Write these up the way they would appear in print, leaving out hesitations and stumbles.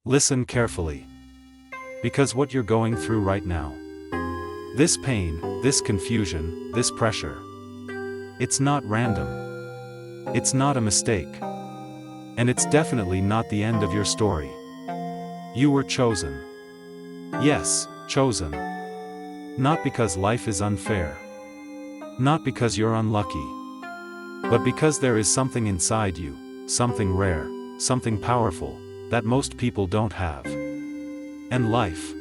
Listen carefully. Because what you're going through right now, this pain, this confusion, this pressure, it's not random. It's not a mistake. And it's definitely not the end of your story. You were chosen. Yes, chosen. Not because life is unfair. Not because you're unlucky. But because there is something inside you, something rare, something powerful, that most people don't have. And life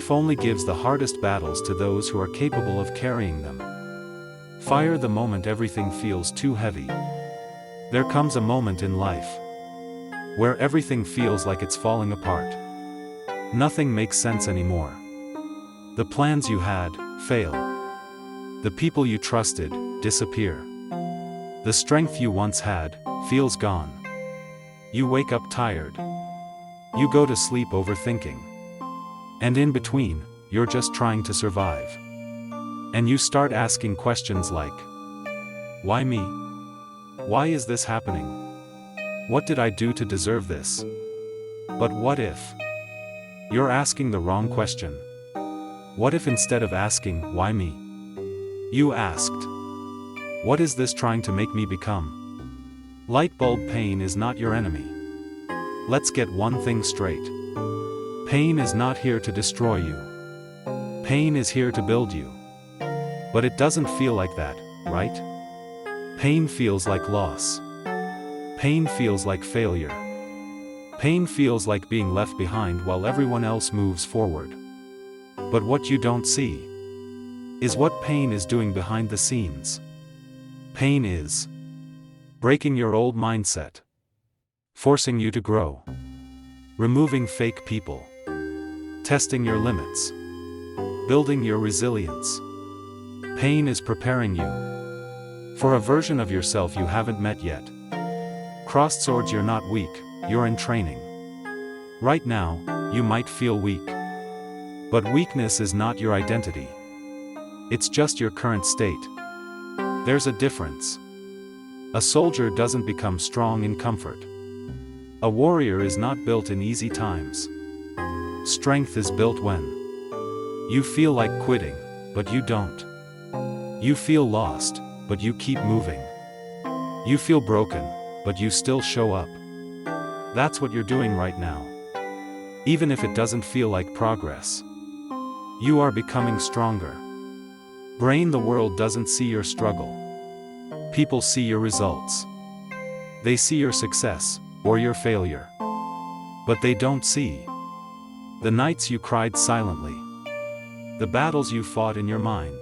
only gives the hardest battles to those who are capable of carrying them. Fire the moment everything feels too heavy. There comes a moment in life where everything feels like it's falling apart. Nothing makes sense anymore. The plans you had fail. The people you trusted disappear. The strength you once had feels gone. You wake up tired. You go to sleep overthinking. And in between, you're just trying to survive. And you start asking questions like, why me? Why is this happening? What did I do to deserve this? But what if? You're asking the wrong question. What if instead of asking, why me? You asked, what is this trying to make me become? Light bulb pain is not your enemy. Let's get one thing straight. Pain is not here to destroy you. Pain is here to build you. But it doesn't feel like that, right? Pain feels like loss. Pain feels like failure. Pain feels like being left behind while everyone else moves forward. But what you don't see is what pain is doing behind the scenes. Pain is breaking your old mindset, forcing you to grow, removing fake people, testing your limits, building your resilience. Pain is preparing you for a version of yourself you haven't met yet. Crossed swords, you're not weak, you're in training. Right now, you might feel weak. But weakness is not your identity. It's just your current state. There's a difference. A soldier doesn't become strong in comfort. A warrior is not built in easy times. Strength is built when you feel like quitting, but you don't. You feel lost, but you keep moving. You feel broken, but you still show up. That's what you're doing right now. Even if it doesn't feel like progress. You are becoming stronger. Brain, the world doesn't see your struggle. People see your results. They see your success, or your failure. But they don't see the nights you cried silently. The battles you fought in your mind.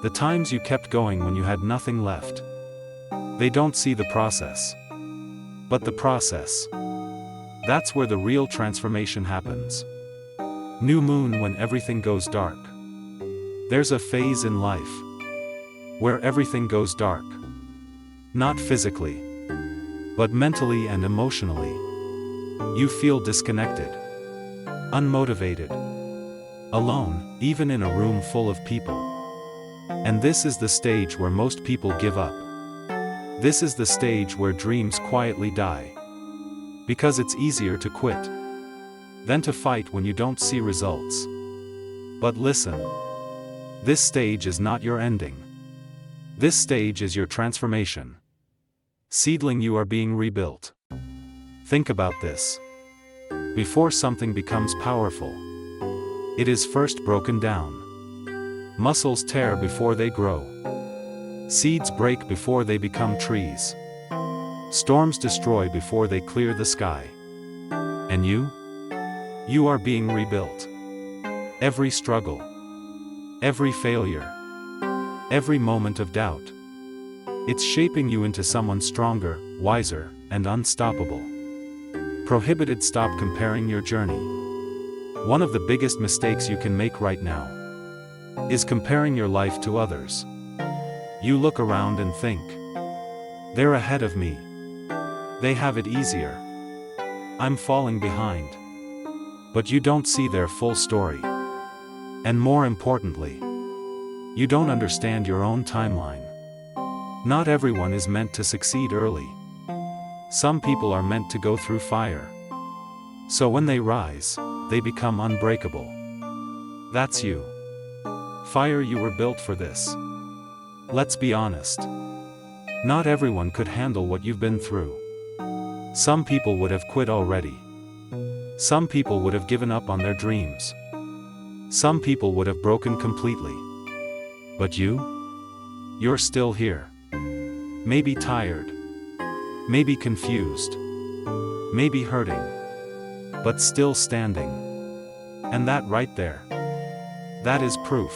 The times you kept going when you had nothing left. They don't see the process. But the process, that's where the real transformation happens. New moon when everything goes dark. There's a phase in life where everything goes dark. Not physically, but mentally and emotionally. You feel disconnected, unmotivated, alone, even in a room full of people. And this is the stage where most people give up. This is the stage where dreams quietly die. Because it's easier to quit than to fight when you don't see results. But listen. This stage is not your ending. This stage is your transformation. Seedling, you are being rebuilt. Think about this. Before something becomes powerful, it is first broken down. Muscles tear before they grow. Seeds break before they become trees. Storms destroy before they clear the sky. And you? You are being rebuilt. Every struggle, every failure, every moment of doubt, it's shaping you into someone stronger, wiser, and unstoppable. Prohibited. Stop comparing your journey. One of the biggest mistakes you can make right now is comparing your life to others. You look around and think, they're ahead of me. They have it easier. I'm falling behind. But you don't see their full story. And more importantly, you don't understand your own timeline. Not everyone is meant to succeed early. Some people are meant to go through fire. So when they rise, they become unbreakable. That's you. Fire, you were built for this. Let's be honest. Not everyone could handle what you've been through. Some people would have quit already. Some people would have given up on their dreams. Some people would have broken completely. But you? You're still here. Maybe tired. Maybe confused. Maybe hurting. But still standing. And that right there. That is proof.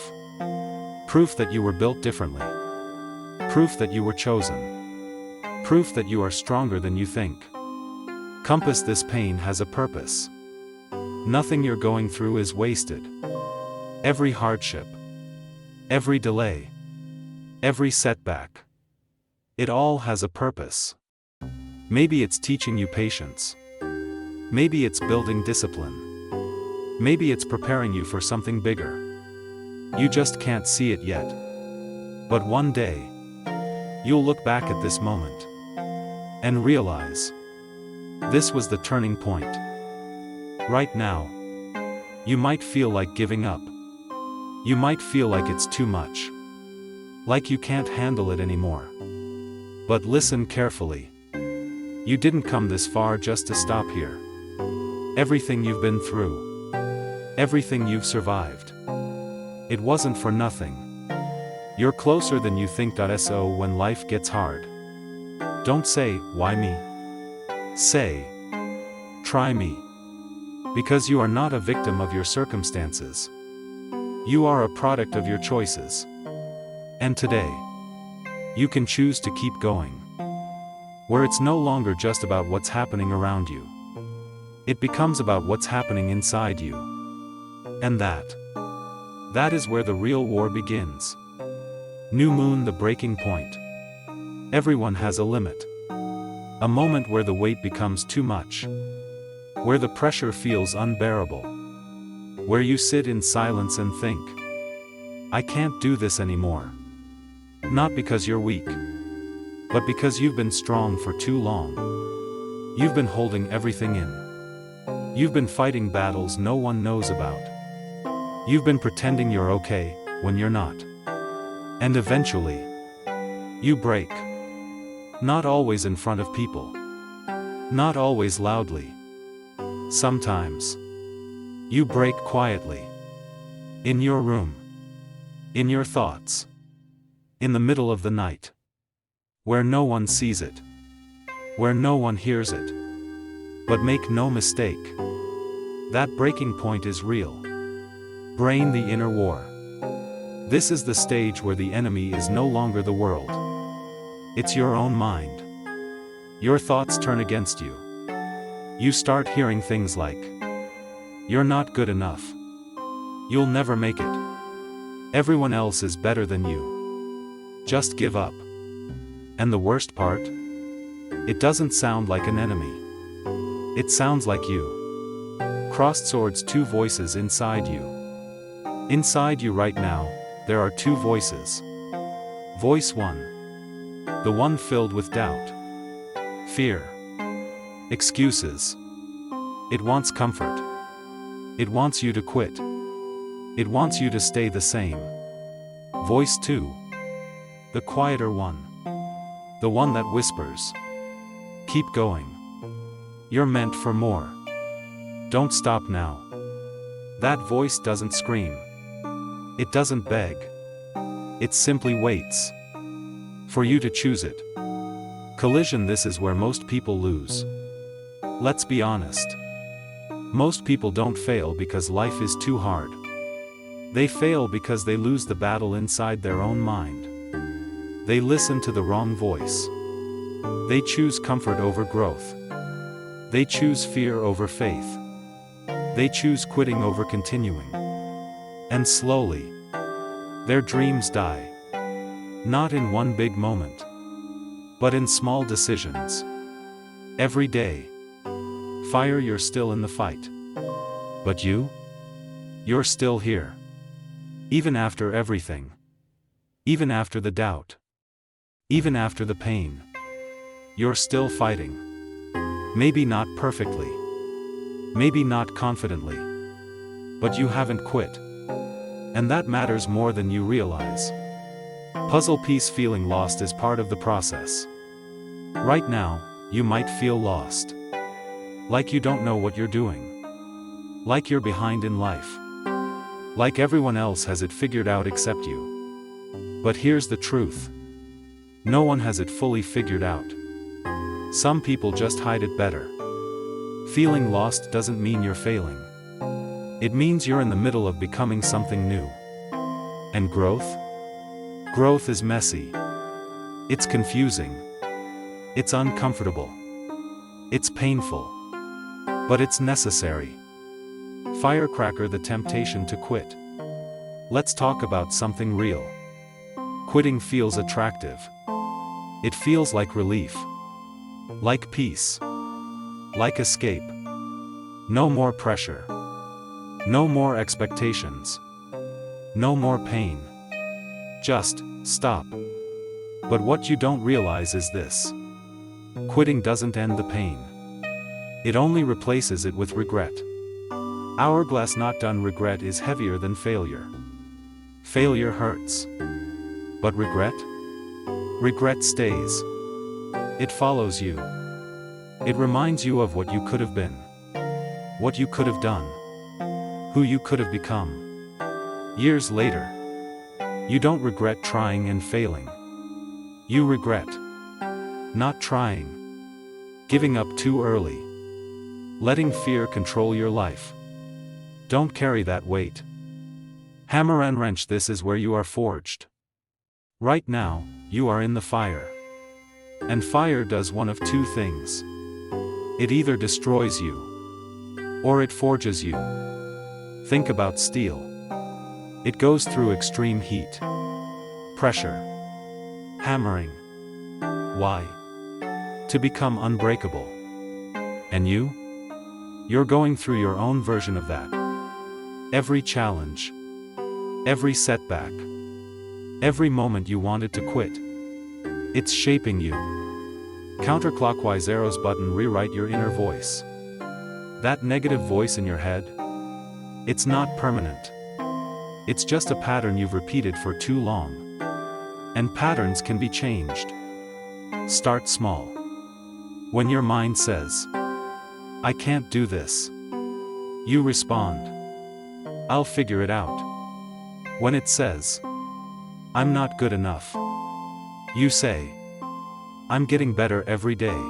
Proof that you were built differently. Proof that you were chosen. Proof that you are stronger than you think. Compass, this pain has a purpose. Nothing you're going through is wasted. Every hardship, every delay, every setback, it all has a purpose. Maybe it's teaching you patience. Maybe it's building discipline. Maybe it's preparing you for something bigger. You just can't see it yet. But one day, you'll look back at this moment and realize this was the turning point. Right now, you might feel like giving up. You might feel like it's too much. Like you can't handle it anymore. But listen carefully. You didn't come this far just to stop here. Everything you've been through, everything you've survived, it wasn't for nothing. You're closer than you think. So when life gets hard, don't say, "Why me?" Say, "Try me." Because you are not a victim of your circumstances. You are a product of your choices. And today, you can choose to keep going. Where it's no longer just about what's happening around you. It becomes about what's happening inside you. And that is where the real war begins. New moon, the breaking point. Everyone has a limit. A moment where the weight becomes too much. Where the pressure feels unbearable. Where you sit in silence and think, "I can't do this anymore." Not because you're weak, but because you've been strong for too long. You've been holding everything in. You've been fighting battles no one knows about. You've been pretending you're okay when you're not. And eventually, you break. Not always in front of people. Not always loudly. Sometimes, you break quietly. In your room. In your thoughts. In the middle of the night. Where no one sees it. Where no one hears it. But make no mistake. That breaking point is real. Brain, the inner war. This is the stage where the enemy is no longer the world. It's your own mind. Your thoughts turn against you. You start hearing things like, "You're not good enough. You'll never make it. Everyone else is better than you. Just give up." And the worst part? It doesn't sound like an enemy. It sounds like you. Crossed swords, two voices inside you. Inside you right now, there are two voices. Voice one. The one filled with doubt. Fear. Excuses. It wants comfort. It wants you to quit. It wants you to stay the same. Voice two. The quieter one. The one that whispers, "Keep going. You're meant for more. Don't stop now." That voice doesn't scream. It doesn't beg. It simply waits for you to choose it. Collision, this is where most people lose. Let's be honest. Most people don't fail because life is too hard. They fail because they lose the battle inside their own mind. They listen to the wrong voice. They choose comfort over growth. They choose fear over faith. They choose quitting over continuing. And slowly, their dreams die. Not in one big moment, but in small decisions. Every day. Fire, you're still in the fight. But you're still here. Even after everything. Even after the doubt. Even after the pain. You're still fighting. Maybe not perfectly. Maybe not confidently. But you haven't quit. And that matters more than you realize. Puzzle piece feeling lost is part of the process. Right now, you might feel lost. Like you don't know what you're doing. Like you're behind in life. Like everyone else has it figured out except you. But here's the truth. No one has it fully figured out. Some people just hide it better. Feeling lost doesn't mean you're failing. It means you're in the middle of becoming something new. And growth? Growth is messy. It's confusing. It's uncomfortable. It's painful. But it's necessary. Firecracker the temptation to quit. Let's talk about something real. Quitting feels attractive. It feels like relief. Like peace. Like escape. No more pressure. No more expectations. No more pain. Just stop. But what you don't realize is this. Quitting doesn't end the pain. It only replaces it with regret. Hourglass not done regret is heavier than failure. Failure hurts. But regret? Regret stays. It follows you. It reminds you of what you could have been. What you could have done. Who you could have become. Years later. You don't regret trying and failing. You regret not trying. Giving up too early. Letting fear control your life. Don't carry that weight. Hammer and wrench, this is where you are forged. Right now, you are in the fire. And fire does one of two things. It either destroys you, or it forges you. Think about steel. It goes through extreme heat, pressure, hammering. Why? To become unbreakable. And you? You're going through your own version of that. Every challenge, every setback, every moment you wanted to quit. It's shaping you. Counterclockwise arrows button, rewrite your inner voice. That negative voice in your head? It's not permanent. It's just a pattern you've repeated for too long. And patterns can be changed. Start small. When your mind says, I can't do this, you respond, I'll figure it out. When it says, I'm not good enough, you say, I'm getting better every day.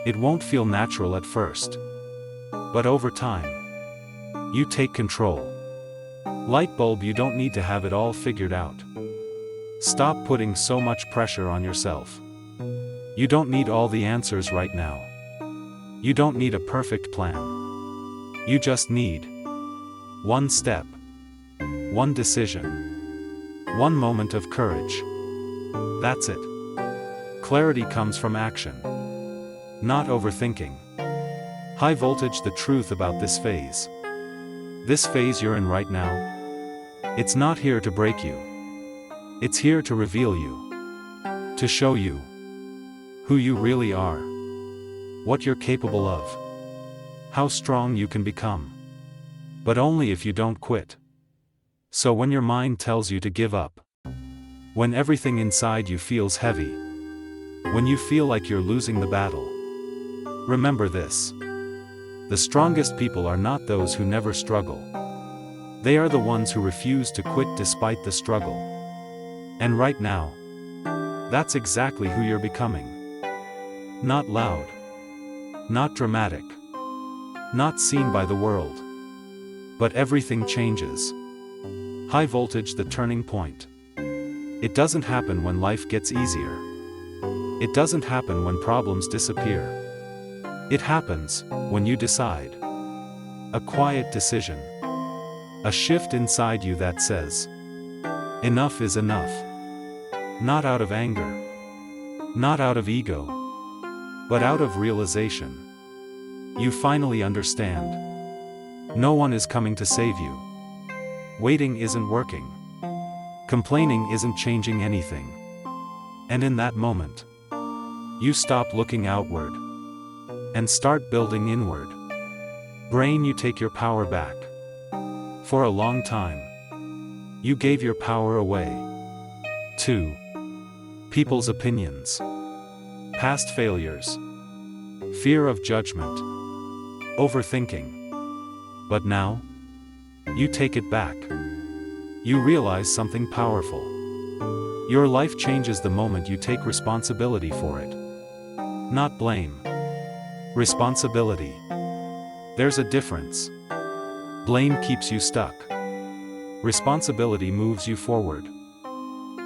It won't feel natural at first. But over time, you take control. Light bulb, you don't need to have it all figured out. Stop putting so much pressure on yourself. You don't need all the answers right now. You don't need a perfect plan. You just need one step, one decision, one moment of courage. That's it. Clarity comes from action, not overthinking. High voltage, the truth about this phase. This phase you're in right now, it's not here to break you. It's here to reveal you. To show you who you really are. What you're capable of. How strong you can become. But only if you don't quit. So when your mind tells you to give up, when everything inside you feels heavy, when you feel like you're losing the battle, remember this. The strongest people are not those who never struggle. They are the ones who refuse to quit despite the struggle. And right now, that's exactly who you're becoming. Not loud. Not dramatic. Not seen by the world. But everything changes. High voltage, the turning point. It doesn't happen when life gets easier. It doesn't happen when problems disappear. It happens when you decide. A quiet decision. A shift inside you that says, enough is enough. Not out of anger. Not out of ego. But out of realization. You finally understand. No one is coming to save you. Waiting isn't working. Complaining isn't changing anything. And in that moment, you stop looking outward and start building inward. Brain, you take your power back. For a long time, you gave your power away to people's opinions, past failures, fear of judgment, overthinking. But now, you take it back. You realize something powerful. Your life changes the moment you take responsibility for it. Not blame. Responsibility. There's a difference. Blame keeps you stuck. Responsibility moves you forward.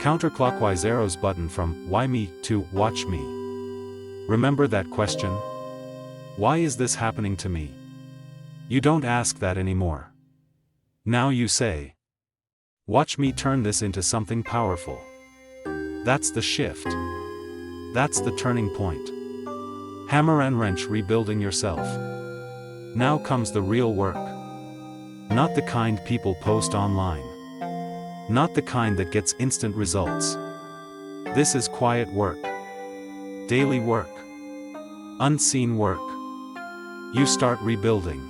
Counterclockwise arrows button from "Why me" to "Watch me." Remember that question? Why is this happening to me? You don't ask that anymore. Now you say, "Watch me turn this into something powerful." That's the shift. That's the turning point. Hammer and wrench, rebuilding yourself. Now comes the real work. Not the kind people post online. Not the kind that gets instant results. This is quiet work. Daily work. Unseen work. You start rebuilding.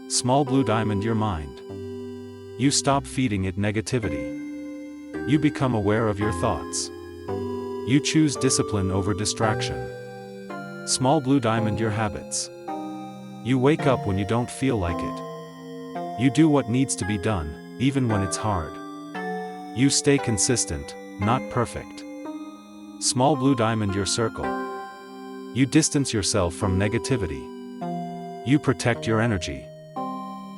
Small blue diamond, your mind. You stop feeding it negativity. You become aware of your thoughts. You choose discipline over distraction. Small blue diamond, your habits. You wake up when you don't feel like it. You do what needs to be done, even when it's hard. You stay consistent, not perfect. Small blue diamond, your circle. You distance yourself from negativity. You protect your energy.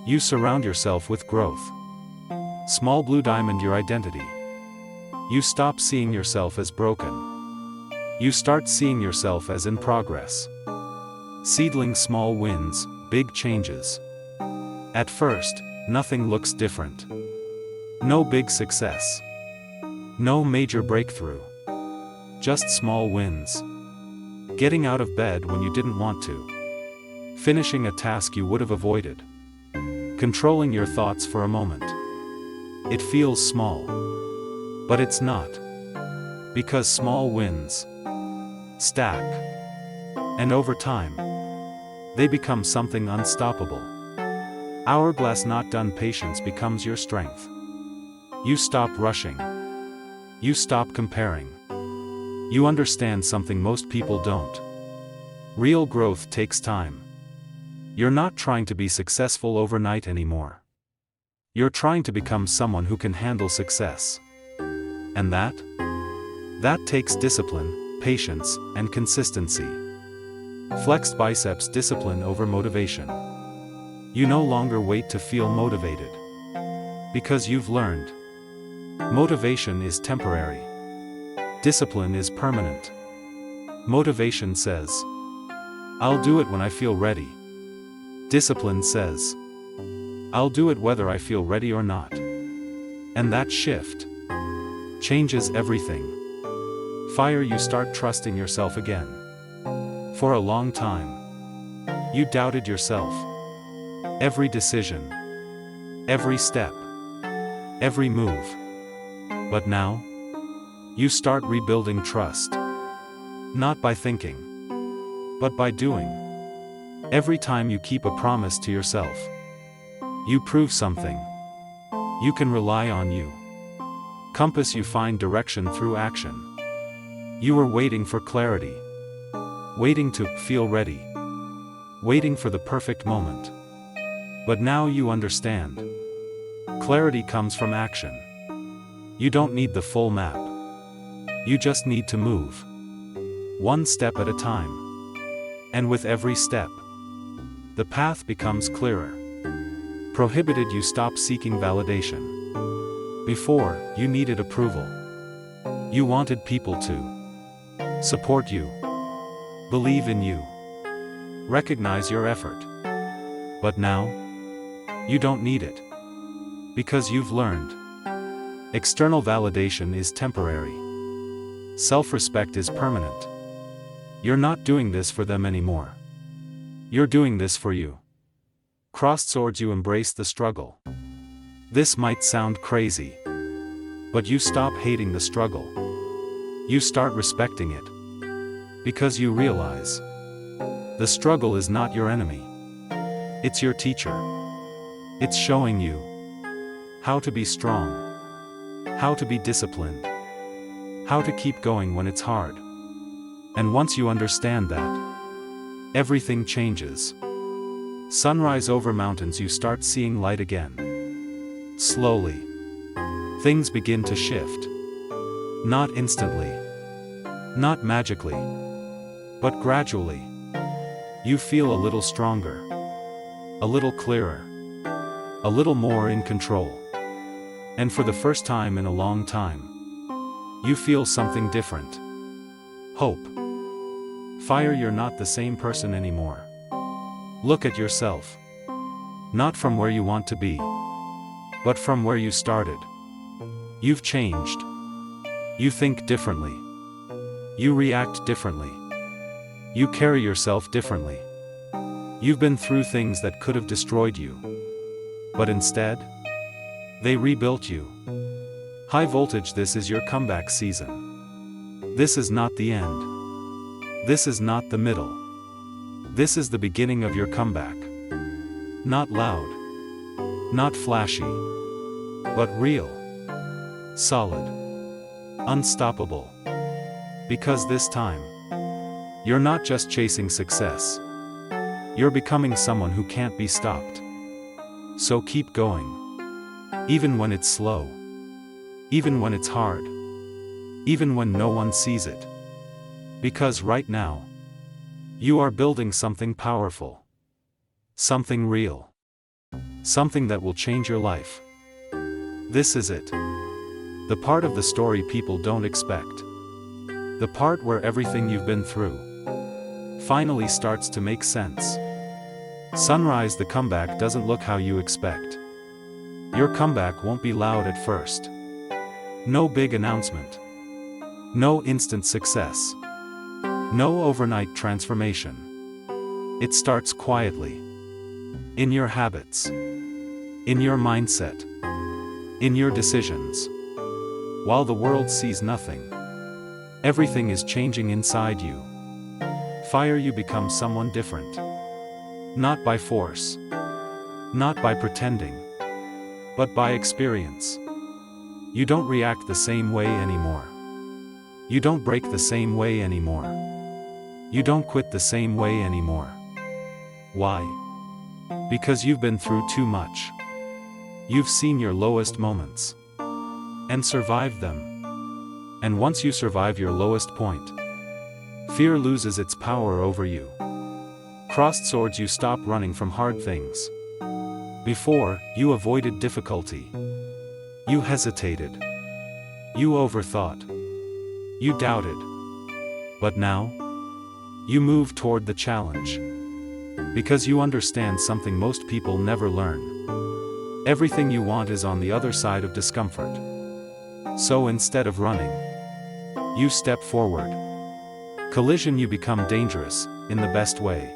You surround yourself with growth. Small blue diamond, your identity. You stop seeing yourself as broken. You start seeing yourself as in progress. Seedling, small wins, big changes. At first, nothing looks different. No big success. No major breakthrough. Just small wins. Getting out of bed when you didn't want to. Finishing a task you would have avoided. Controlling your thoughts for a moment. It feels small. But it's not. Because small wins stack. And over time, they become something unstoppable. Hourglass, not done. Patience becomes your strength. You stop rushing. You stop comparing. You understand something most people don't. Real growth takes time. You're not trying to be successful overnight anymore. You're trying to become someone who can handle success. And that takes discipline, patience, and consistency. Flexed biceps, discipline over motivation. You no longer wait to feel motivated. Because you've learned. Motivation is temporary. Discipline is permanent. Motivation says, "I'll do it when I feel ready." Discipline says, "I'll do it whether I feel ready or not." And that shift changes everything. Fire, you start trusting yourself again. For a long time, you doubted yourself. Every decision, every step, every move. But now, you start rebuilding trust. Not by thinking, but by doing. Every time you keep a promise to yourself, you prove something. You can rely on you. Compass, you find direction through action. You were waiting for clarity. Waiting to feel ready. Waiting for the perfect moment. But now you understand. Clarity comes from action. You don't need the full map. You just need to move. One step at a time. And with every step, the path becomes clearer. Prohibited, you stop seeking validation. Before, you needed approval. You wanted people to support you, believe in you, recognize your effort. But now, you don't need it. Because you've learned. External validation is temporary. Self-respect is permanent. You're not doing this for them anymore. You're doing this for you. Crossed swords, you embrace the struggle. This might sound crazy. But you stop hating the struggle. You start respecting it. Because you realize the struggle is not your enemy. It's your teacher. It's showing you how to be strong, how to be disciplined, how to keep going when it's hard. And once you understand that, everything changes. Sunrise over mountains, you start seeing light again. Slowly, things begin to shift. Not instantly, not magically, but gradually. You feel a little stronger, a little clearer, a little more in control. And for the first time in a long time, you feel something different. Hope. Fire. You're not the same person anymore. Look at yourself. Not from where you want to be, but from where you started. You've changed. You think differently. You react differently. You carry yourself differently. You've been through things that could have destroyed you, but instead, they rebuilt you. High voltage. This is your comeback season. This is not the end. This is not the middle. This is the beginning of your comeback. Not loud, not flashy, but real, solid, unstoppable. Because this time, you're not just chasing success. You're becoming someone who can't be stopped. So keep going. Even when it's slow. Even when it's hard. Even when no one sees it. Because right now, you are building something powerful. Something real. Something that will change your life. This is it. The part of the story people don't expect. The part where everything you've been through finally starts to make sense. Sunrise. The comeback doesn't look how you expect. Your comeback won't be loud at first. No big announcement. No instant success. No overnight transformation. It starts quietly. In your habits. In your mindset. In your decisions. While the world sees nothing, everything is changing inside you. Fire. You become someone different. Not by force. Not by pretending. But by experience. You don't react the same way anymore. You don't break the same way anymore. You don't quit the same way anymore. Why? Because you've been through too much. You've seen your lowest moments. And survived them. And once you survive your lowest point, fear loses its power over you. Crossed swords. You stop running from hard things. Before, you avoided difficulty. You hesitated. You overthought. You doubted. But now, you move toward the challenge. Because you understand something most people never learn. Everything you want is on the other side of discomfort. So instead of running, you step forward. Collision. You become dangerous, in the best way.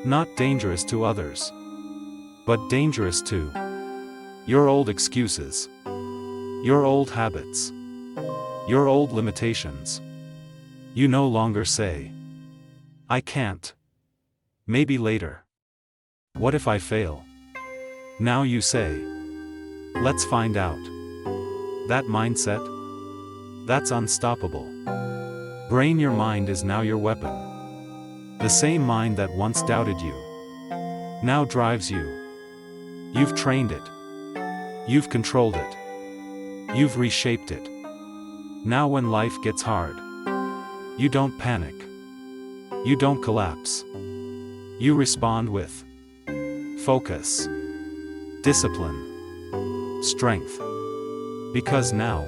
Not dangerous to others, but dangerous to your old excuses, your old habits, your old limitations. You no longer say, I can't. Maybe later. What if I fail? Now you say, let's find out. That mindset? That's unstoppable. Brain. Your mind is now your weapon. The same mind that once doubted you now drives you. You've trained it. You've controlled it. You've reshaped it. Now when life gets hard, you don't panic. You don't collapse. You respond with focus, discipline, strength. Because now,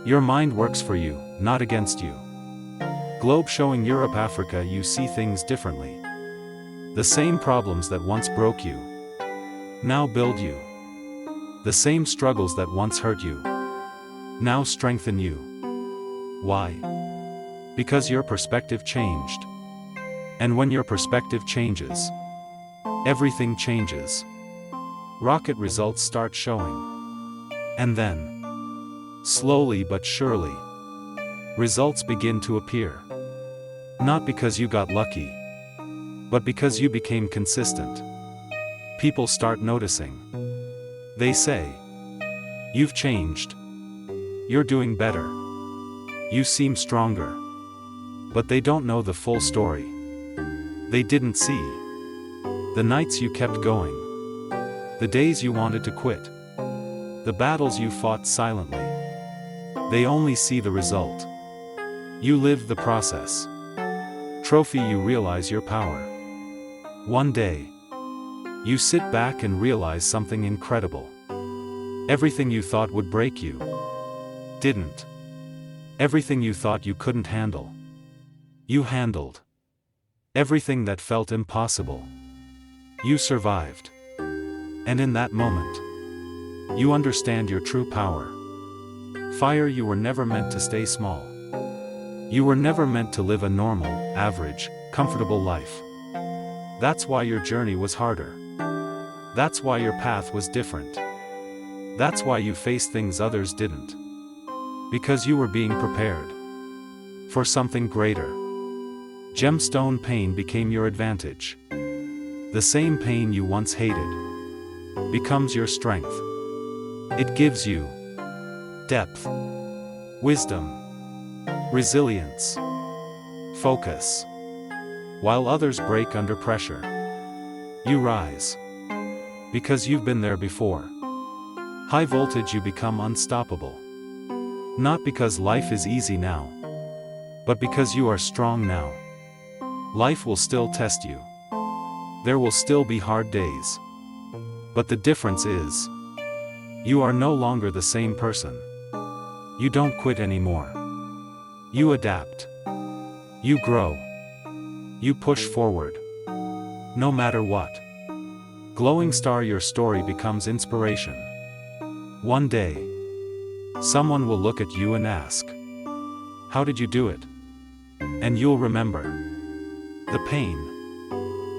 your mind works for you, not against you. Globe showing Europe, Africa. You see things differently. The same problems that once broke you now build you. The same struggles that once hurt you now strengthen you. Why? Because your perspective changed. And when your perspective changes, everything changes. Rocket results start showing. And then, slowly but surely, results begin to appear. Not because you got lucky, but because you became consistent. People start noticing. They say, "You've changed. You're doing better. You seem stronger." But they don't know the full story. They didn't see the nights you kept going, the days you wanted to quit, the battles you fought silently. They only see the result. You lived the process. Trophy, you realize your power. One day, you sit back and realize something incredible. Everything you thought would break you didn't. Everything you thought you couldn't handle, you handled. Everything that felt impossible, you survived. And in that moment, you understand your true power. Fire, you were never meant to stay small. You were never meant to live a normal, average, comfortable life. That's why your journey was harder. That's why your path was different. That's why you faced things others didn't. Because you were being prepared for something greater. Gemstone pain became your advantage. The same pain you once hated becomes your strength. It gives you depth, wisdom, resilience, focus. While others break under pressure, you rise. Because you've been there before. High voltage, you become unstoppable. Not because life is easy now, but because you are strong now. Life will still test you. There will still be hard days. But the difference is, you are no longer the same person. You don't quit anymore. You adapt. You grow. You push forward. No matter what. Glowing star, your story becomes inspiration. One day, someone will look at you and ask, "How did you do it?" And you'll remember the pain,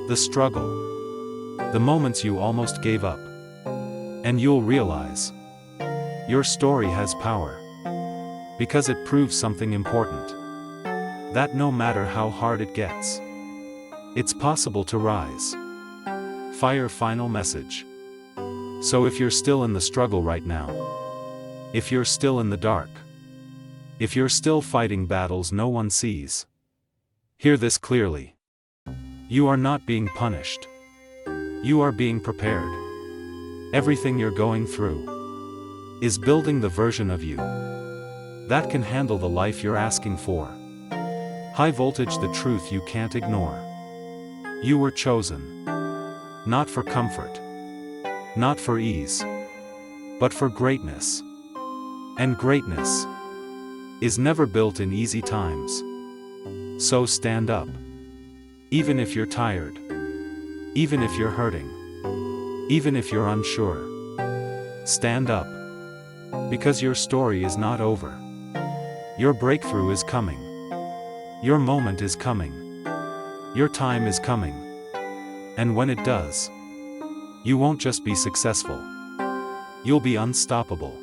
the struggle, the moments you almost gave up. And you'll realize your story has power. Because it proves something important. That no matter how hard it gets, it's possible to rise. Fire, final message. So if you're still in the struggle right now, if you're still in the dark, if you're still fighting battles no one sees, hear this clearly. You are not being punished. You are being prepared. Everything you're going through is building the version of you that can handle the life you're asking for. High voltage, the truth you can't ignore. You were chosen. Not for comfort. Not for ease. But for greatness. And greatness is never built in easy times. So stand up. Even if you're tired. Even if you're hurting. Even if you're unsure. Stand up. Because your story is not over. Your breakthrough is coming. Your moment is coming. Your time is coming. And when it does, you won't just be successful. You'll be unstoppable.